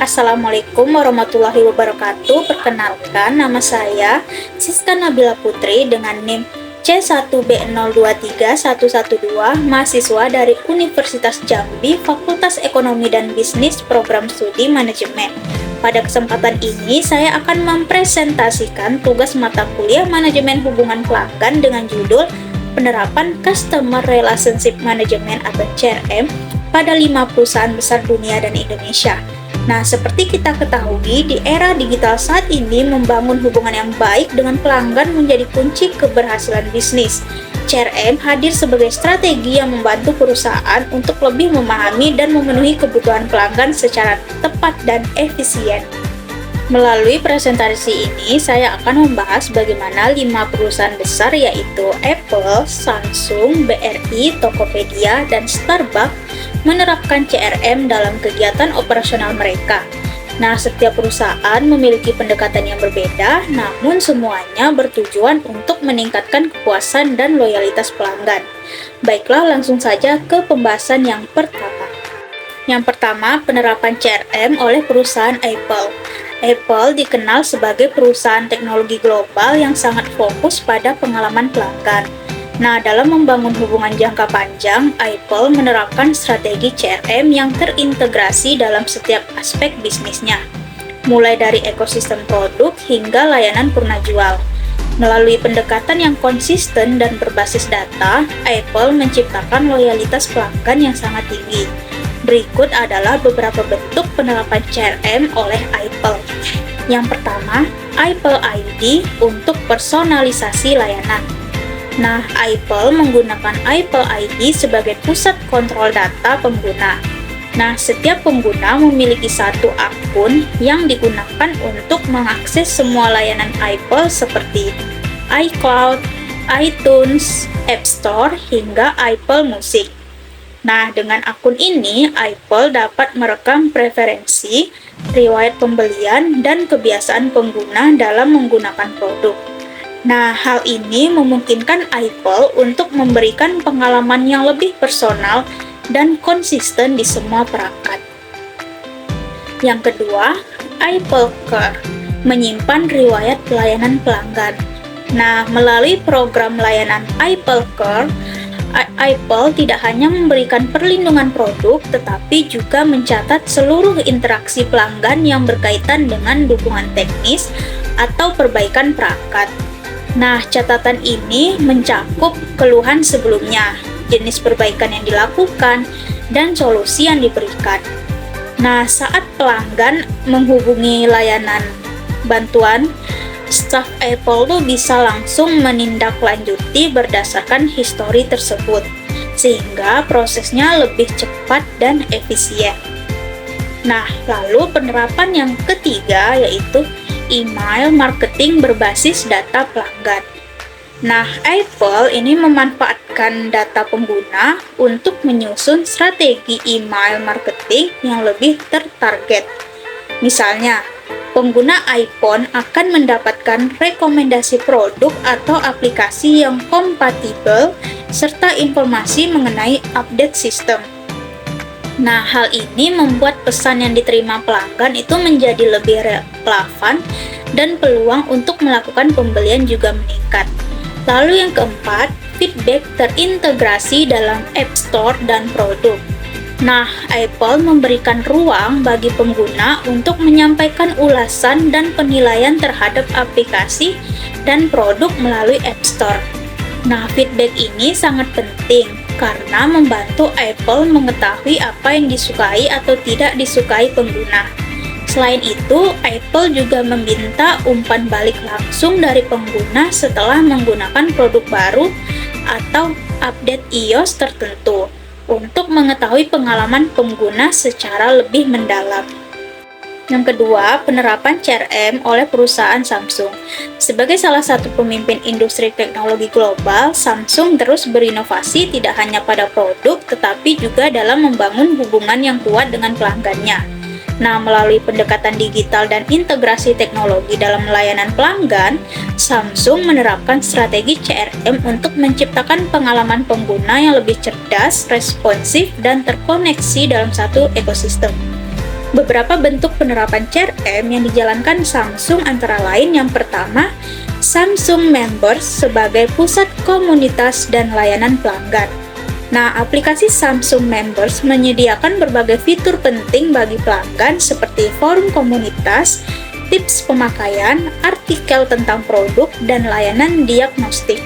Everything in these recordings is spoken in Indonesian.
Assalamualaikum warahmatullahi wabarakatuh. Perkenalkan, nama saya Siska Nabila Putri dengan NIM C1B023112, mahasiswa dari Universitas Jambi, Fakultas Ekonomi dan Bisnis, Program Studi Manajemen. Pada kesempatan ini, saya akan mempresentasikan tugas mata kuliah Manajemen Hubungan Pelanggan dengan judul Penerapan Customer Relationship Management atau CRM pada 5 perusahaan besar dunia dan Indonesia. Nah, seperti kita ketahui, di era digital saat ini membangun hubungan yang baik dengan pelanggan menjadi kunci keberhasilan bisnis. CRM hadir sebagai strategi yang membantu perusahaan untuk lebih memahami dan memenuhi kebutuhan pelanggan secara tepat dan efisien. Melalui presentasi ini, saya akan membahas bagaimana 5 perusahaan besar yaitu Apple, Samsung, BRI, Tokopedia, dan Starbucks menerapkan CRM dalam kegiatan operasional mereka. Nah, setiap perusahaan memiliki pendekatan yang berbeda, namun semuanya bertujuan untuk meningkatkan kepuasan dan loyalitas pelanggan. Baiklah, langsung saja ke pembahasan yang pertama. Yang pertama, penerapan CRM oleh perusahaan Apple. Apple dikenal sebagai perusahaan teknologi global yang sangat fokus pada pengalaman pelanggan. Nah, dalam membangun hubungan jangka panjang, Apple menerapkan strategi CRM yang terintegrasi dalam setiap aspek bisnisnya, mulai dari ekosistem produk hingga layanan purna jual. Melalui pendekatan yang konsisten dan berbasis data, Apple menciptakan loyalitas pelanggan yang sangat tinggi. Berikut adalah beberapa bentuk penerapan CRM oleh Apple. Yang pertama, Apple ID untuk personalisasi layanan. Nah, Apple menggunakan Apple ID sebagai pusat kontrol data pengguna. Nah, setiap pengguna memiliki satu akun yang digunakan untuk mengakses semua layanan Apple seperti iCloud, iTunes, App Store, hingga Apple Music. Nah, dengan akun ini, Apple dapat merekam preferensi, riwayat pembelian, dan kebiasaan pengguna dalam menggunakan produk. Nah, hal ini memungkinkan Apple untuk memberikan pengalaman yang lebih personal dan konsisten di semua perangkat. Yang kedua, Apple Care, menyimpan riwayat pelayanan pelanggan. Nah, melalui program layanan Apple Care, Apple tidak hanya memberikan perlindungan produk, tetapi juga mencatat seluruh interaksi pelanggan yang berkaitan dengan dukungan teknis atau perbaikan perangkat. Nah, catatan ini mencakup keluhan sebelumnya, jenis perbaikan yang dilakukan, dan solusi yang diberikan. Nah, saat pelanggan menghubungi layanan bantuan, staf Apple tuh bisa langsung menindaklanjuti berdasarkan histori tersebut, sehingga prosesnya lebih cepat dan efisien. Nah, lalu penerapan yang ketiga yaitu email marketing berbasis data pelanggan. Nah, Apple ini memanfaatkan data pengguna untuk menyusun strategi email marketing yang lebih tertarget. Misalnya, pengguna iPhone akan mendapatkan rekomendasi produk atau aplikasi yang kompatibel serta informasi mengenai update sistem. Nah, hal ini membuat pesan yang diterima pelanggan itu menjadi lebih relevan dan peluang untuk melakukan pembelian juga meningkat. Lalu yang keempat, feedback terintegrasi dalam App Store dan produk. Nah, Apple memberikan ruang bagi pengguna untuk menyampaikan ulasan dan penilaian terhadap aplikasi dan produk melalui App Store. Nah, feedback ini sangat penting karena membantu Apple mengetahui apa yang disukai atau tidak disukai pengguna. Selain itu, Apple juga meminta umpan balik langsung dari pengguna setelah menggunakan produk baru atau update iOS tertentu untuk mengetahui pengalaman pengguna secara lebih mendalam. Yang kedua, penerapan CRM oleh perusahaan Samsung. Sebagai salah satu pemimpin industri teknologi global, Samsung terus berinovasi tidak hanya pada produk, tetapi juga dalam membangun hubungan yang kuat dengan pelanggannya. Nah, melalui pendekatan digital dan integrasi teknologi dalam layanan pelanggan, Samsung menerapkan strategi CRM untuk menciptakan pengalaman pengguna yang lebih cerdas, responsif, dan terkoneksi dalam satu ekosistem. beberapa bentuk penerapan CRM yang dijalankan Samsung antara lain yang pertama, Samsung Members sebagai pusat komunitas dan layanan pelanggan. Nah, aplikasi Samsung Members menyediakan berbagai fitur penting bagi pelanggan seperti forum komunitas, tips pemakaian, artikel tentang produk, dan layanan diagnostik.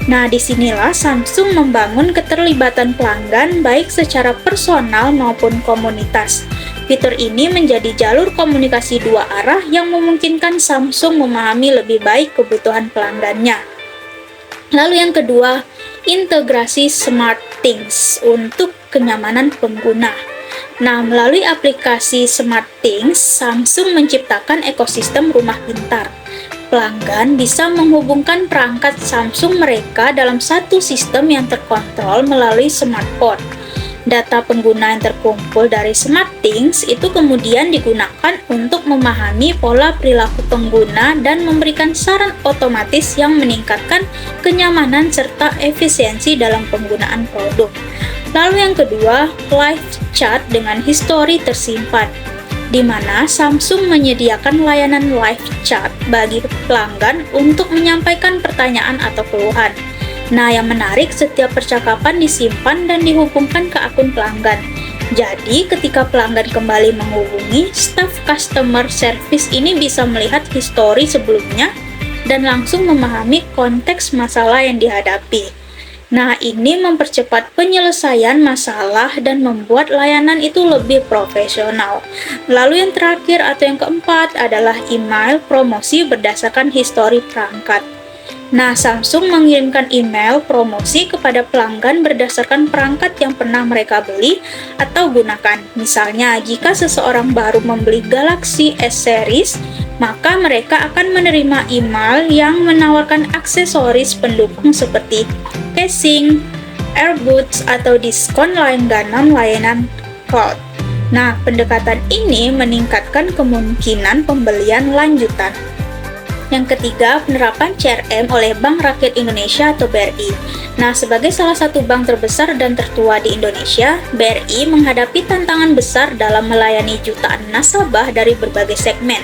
Nah, disinilah Samsung membangun keterlibatan pelanggan baik secara personal maupun komunitas. Fitur ini menjadi jalur komunikasi dua arah yang memungkinkan Samsung memahami lebih baik kebutuhan pelanggannya. Lalu yang kedua, integrasi SmartThings untuk kenyamanan pengguna. Nah, melalui aplikasi SmartThings, Samsung menciptakan ekosistem rumah pintar. Pelanggan bisa menghubungkan perangkat Samsung mereka dalam satu sistem yang terkontrol melalui smartphone. Data pengguna yang terkumpul dari SmartThings itu kemudian digunakan untuk memahami pola perilaku pengguna dan memberikan saran otomatis yang meningkatkan kenyamanan serta efisiensi dalam penggunaan produk. Lalu yang kedua, live chat dengan histori tersimpan, di mana Samsung menyediakan layanan live chat bagi pelanggan untuk menyampaikan pertanyaan atau keluhan. Nah, yang menarik, setiap percakapan disimpan dan dihubungkan ke akun pelanggan. Jadi, ketika pelanggan kembali menghubungi, staf customer service ini bisa melihat histori sebelumnya dan langsung memahami konteks masalah yang dihadapi. Nah, ini mempercepat penyelesaian masalah dan membuat layanan itu lebih profesional. Lalu yang terakhir atau yang keempat adalah email promosi berdasarkan histori perangkat. Nah, Samsung mengirimkan email promosi kepada pelanggan berdasarkan perangkat yang pernah mereka beli atau gunakan. Misalnya, jika seseorang baru membeli Galaxy S Series, maka mereka akan menerima email yang menawarkan aksesoris pendukung seperti casing, earbuds, atau diskon langganan layanan cloud. Nah, pendekatan ini meningkatkan kemungkinan pembelian lanjutan. Yang ketiga, penerapan CRM oleh Bank Rakyat Indonesia atau BRI. Nah, sebagai salah satu bank terbesar dan tertua di Indonesia, BRI menghadapi tantangan besar dalam melayani jutaan nasabah dari berbagai segmen.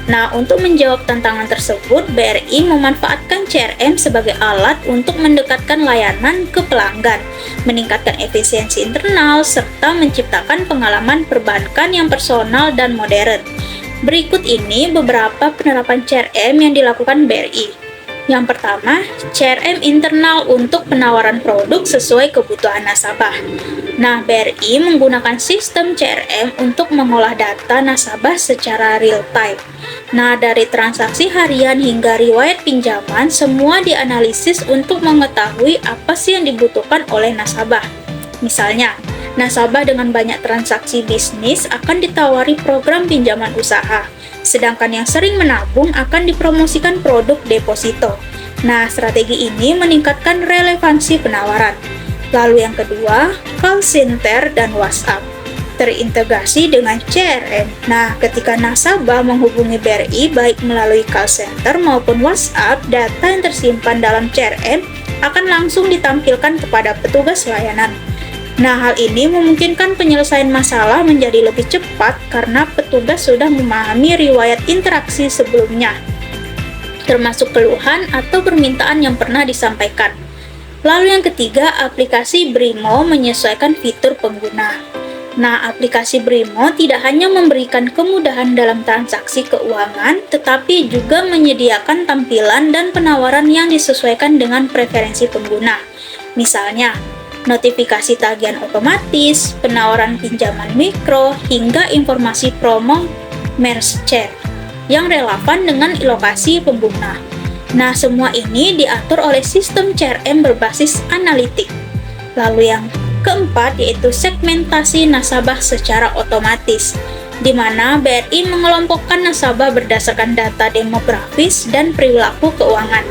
Nah, untuk menjawab tantangan tersebut, BRI memanfaatkan CRM sebagai alat untuk mendekatkan layanan ke pelanggan, meningkatkan efisiensi internal, serta menciptakan pengalaman perbankan yang personal dan modern. Berikut ini beberapa penerapan CRM yang dilakukan BRI. Yang pertama, CRM internal untuk penawaran produk sesuai kebutuhan nasabah. Nah, BRI menggunakan sistem CRM untuk mengolah data nasabah secara real time. Nah, dari transaksi harian hingga riwayat pinjaman, semua dianalisis untuk mengetahui apa sih yang dibutuhkan oleh nasabah. Misalnya, nasabah dengan banyak transaksi bisnis akan ditawari program pinjaman usaha, sedangkan yang sering menabung akan dipromosikan produk deposito. Nah, strategi ini meningkatkan relevansi penawaran. Lalu yang kedua, call center dan WhatsApp terintegrasi dengan CRM. Nah, ketika nasabah menghubungi BRI baik melalui call center maupun WhatsApp, data yang tersimpan dalam CRM akan langsung ditampilkan kepada petugas layanan. Nah, hal ini memungkinkan penyelesaian masalah menjadi lebih cepat karena petugas sudah memahami riwayat interaksi sebelumnya, termasuk keluhan atau permintaan yang pernah disampaikan. Lalu yang ketiga, aplikasi Brimo menyesuaikan fitur pengguna. Nah, aplikasi Brimo tidak hanya memberikan kemudahan dalam transaksi keuangan, tetapi juga menyediakan tampilan dan penawaran yang disesuaikan dengan preferensi pengguna. Misalnya, notifikasi tagihan otomatis, penawaran pinjaman mikro, hingga informasi promo merchant yang relevan dengan lokasi pengguna. Nah, semua ini diatur oleh sistem CRM berbasis analitik. Lalu yang keempat yaitu segmentasi nasabah secara otomatis, di mana BRI mengelompokkan nasabah berdasarkan data demografis dan perilaku keuangan.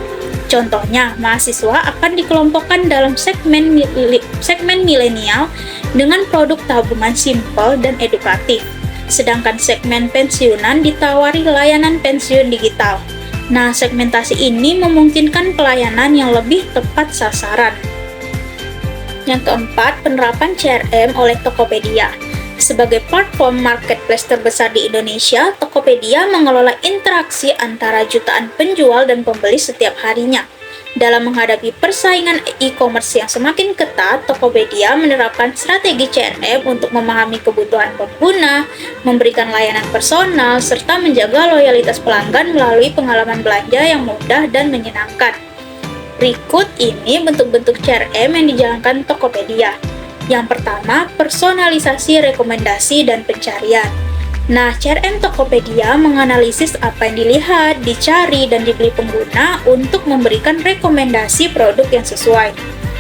Contohnya, mahasiswa akan dikelompokkan dalam segmen milenial dengan produk tabungan simpel dan edukatif, sedangkan segmen pensiunan ditawari layanan pensiun digital. Nah, segmentasi ini memungkinkan pelayanan yang lebih tepat sasaran. Yang keempat, penerapan CRM oleh Tokopedia. Sebagai platform marketplace terbesar di Indonesia, Tokopedia mengelola interaksi antara jutaan penjual dan pembeli setiap harinya. Dalam menghadapi persaingan e-commerce yang semakin ketat, Tokopedia menerapkan strategi CRM untuk memahami kebutuhan pengguna, memberikan layanan personal, serta menjaga loyalitas pelanggan melalui pengalaman belanja yang mudah dan menyenangkan. Berikut ini bentuk-bentuk CRM yang dijalankan Tokopedia. Yang pertama, personalisasi rekomendasi dan pencarian. Nah, CRM Tokopedia menganalisis apa yang dilihat, dicari, dan dibeli pengguna untuk memberikan rekomendasi produk yang sesuai.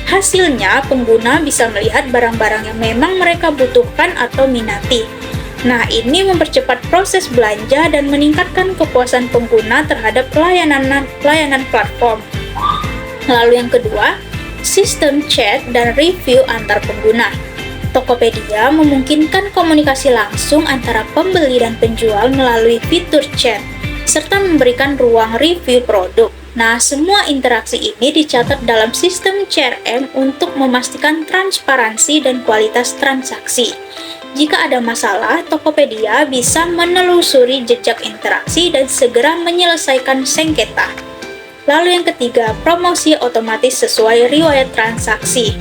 Hasilnya, pengguna bisa melihat barang-barang yang memang mereka butuhkan atau minati. Nah, ini mempercepat proses belanja dan meningkatkan kepuasan pengguna terhadap pelayanan platform. Lalu yang kedua, sistem chat dan review antar pengguna. Tokopedia memungkinkan komunikasi langsung antara pembeli dan penjual melalui fitur chat, serta memberikan ruang review produk. Nah, semua interaksi ini dicatat dalam sistem CRM untuk memastikan transparansi dan kualitas transaksi. Jika ada masalah, Tokopedia bisa menelusuri jejak interaksi dan segera menyelesaikan sengketa. Lalu yang ketiga, promosi otomatis sesuai riwayat transaksi.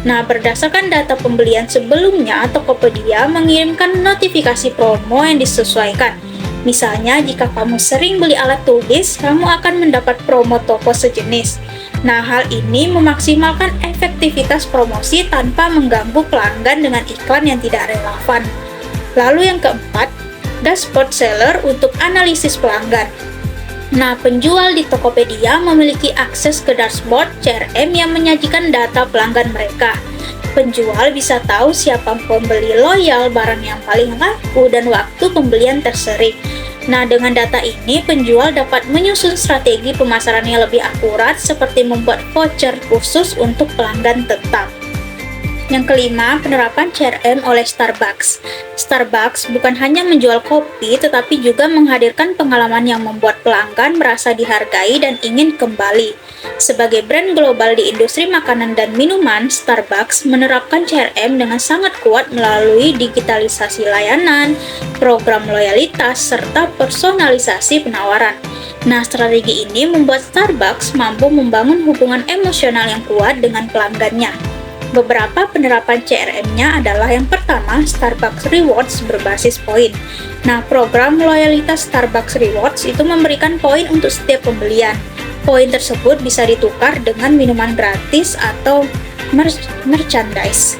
Nah, berdasarkan data pembelian sebelumnya, Tokopedia mengirimkan notifikasi promo yang disesuaikan. Misalnya, jika kamu sering beli alat tulis, kamu akan mendapat promo toko sejenis. Nah, hal ini memaksimalkan efektivitas promosi tanpa mengganggu pelanggan dengan iklan yang tidak relevan. Lalu yang keempat, dashboard seller untuk analisis pelanggan. Nah, penjual di Tokopedia memiliki akses ke dashboard CRM yang menyajikan data pelanggan mereka. Penjual bisa tahu siapa pembeli loyal, barang yang paling laku, dan waktu pembelian tersering. Nah, dengan data ini, penjual dapat menyusun strategi pemasaran yang lebih akurat seperti membuat voucher khusus untuk pelanggan tetap. Yang kelima, penerapan CRM oleh Starbucks. Starbucks bukan hanya menjual kopi, tetapi juga menghadirkan pengalaman yang membuat pelanggan merasa dihargai dan ingin kembali. Sebagai brand global di industri makanan dan minuman, Starbucks menerapkan CRM dengan sangat kuat melalui digitalisasi layanan, program loyalitas, serta personalisasi penawaran. Nah, strategi ini membuat Starbucks mampu membangun hubungan emosional yang kuat dengan pelanggannya. Beberapa penerapan CRM-nya adalah yang pertama, Starbucks Rewards berbasis poin. Nah, program loyalitas Starbucks Rewards itu memberikan poin untuk setiap pembelian. Poin tersebut bisa ditukar dengan minuman gratis atau merchandise.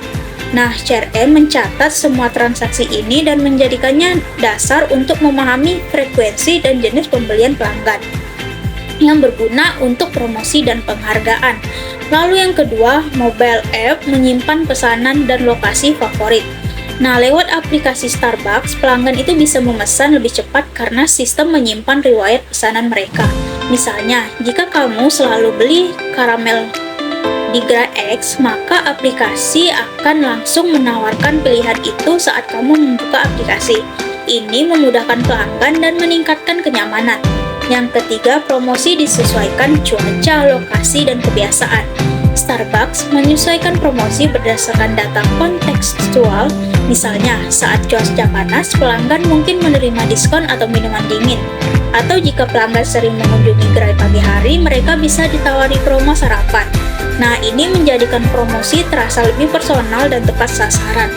Nah, CRM mencatat semua transaksi ini dan menjadikannya dasar untuk memahami frekuensi dan jenis pembelian pelanggan yang berguna untuk promosi dan penghargaan. Lalu yang kedua, mobile app menyimpan pesanan dan lokasi favorit. Nah, lewat aplikasi Starbucks, pelanggan itu bisa memesan lebih cepat karena sistem menyimpan riwayat pesanan mereka. Misalnya, jika kamu selalu beli karamel di Gerai X, maka aplikasi akan langsung menawarkan pilihan itu saat kamu membuka aplikasi. Ini memudahkan pelanggan dan meningkatkan kenyamanan. Yang ketiga, promosi disesuaikan cuaca, lokasi, dan kebiasaan. Starbucks menyesuaikan promosi berdasarkan data kontekstual. Misalnya, saat cuaca panas, pelanggan mungkin menerima diskon atau minuman dingin. Atau jika pelanggan sering mengunjungi gerai pagi hari, mereka bisa ditawari promo sarapan. Nah, ini menjadikan promosi terasa lebih personal dan tepat sasaran.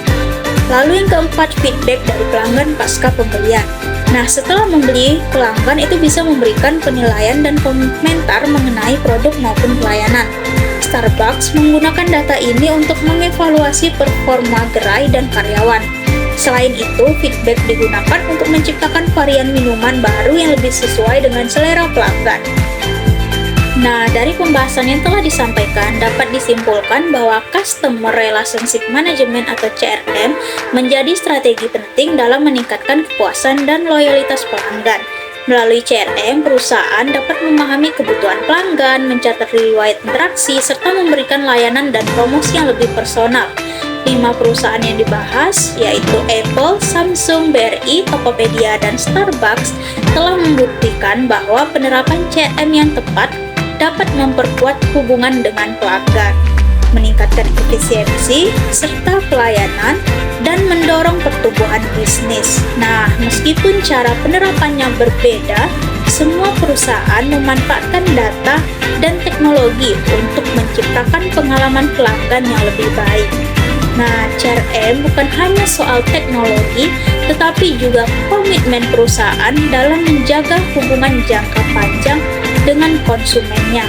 Lalu yang keempat, feedback dari pelanggan pasca pembelian. Nah, setelah membeli, pelanggan itu bisa memberikan penilaian dan komentar mengenai produk maupun pelayanan. Starbucks menggunakan data ini untuk mengevaluasi performa gerai dan karyawan. Selain itu, feedback digunakan untuk menciptakan varian minuman baru yang lebih sesuai dengan selera pelanggan. Nah, dari pembahasan yang telah disampaikan, dapat disimpulkan bahwa Customer Relationship Management atau CRM menjadi strategi penting dalam meningkatkan kepuasan dan loyalitas pelanggan. Melalui CRM, perusahaan dapat memahami kebutuhan pelanggan, mencatat riwayat interaksi, serta memberikan layanan dan promosi yang lebih personal. 5 perusahaan yang dibahas, yaitu Apple, Samsung, BRI, Tokopedia, dan Starbucks, telah membuktikan bahwa penerapan CRM yang tepat dapat memperkuat hubungan dengan pelanggan. meningkatkan efisiensi, serta pelayanan, dan mendorong pertumbuhan bisnis. Nah, meskipun cara penerapannya berbeda, semua perusahaan memanfaatkan data dan teknologi untuk menciptakan pengalaman pelanggan yang lebih baik. Nah, CRM bukan hanya soal teknologi, tetapi juga komitmen perusahaan dalam menjaga hubungan jangka panjang dengan konsumennya.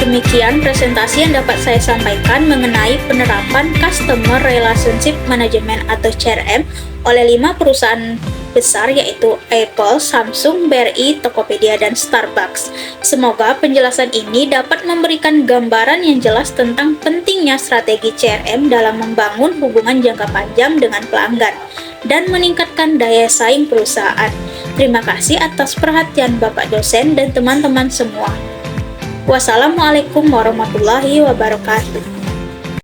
Demikian presentasi yang dapat saya sampaikan mengenai penerapan Customer Relationship Management atau CRM oleh 5 perusahaan besar yaitu Apple, Samsung, BRI, Tokopedia, dan Starbucks. Semoga penjelasan ini dapat memberikan gambaran yang jelas tentang pentingnya strategi CRM dalam membangun hubungan jangka panjang dengan pelanggan dan meningkatkan daya saing perusahaan. Terima kasih atas perhatian Bapak dosen dan teman-teman semua. Wassalamualaikum warahmatullahi wabarakatuh.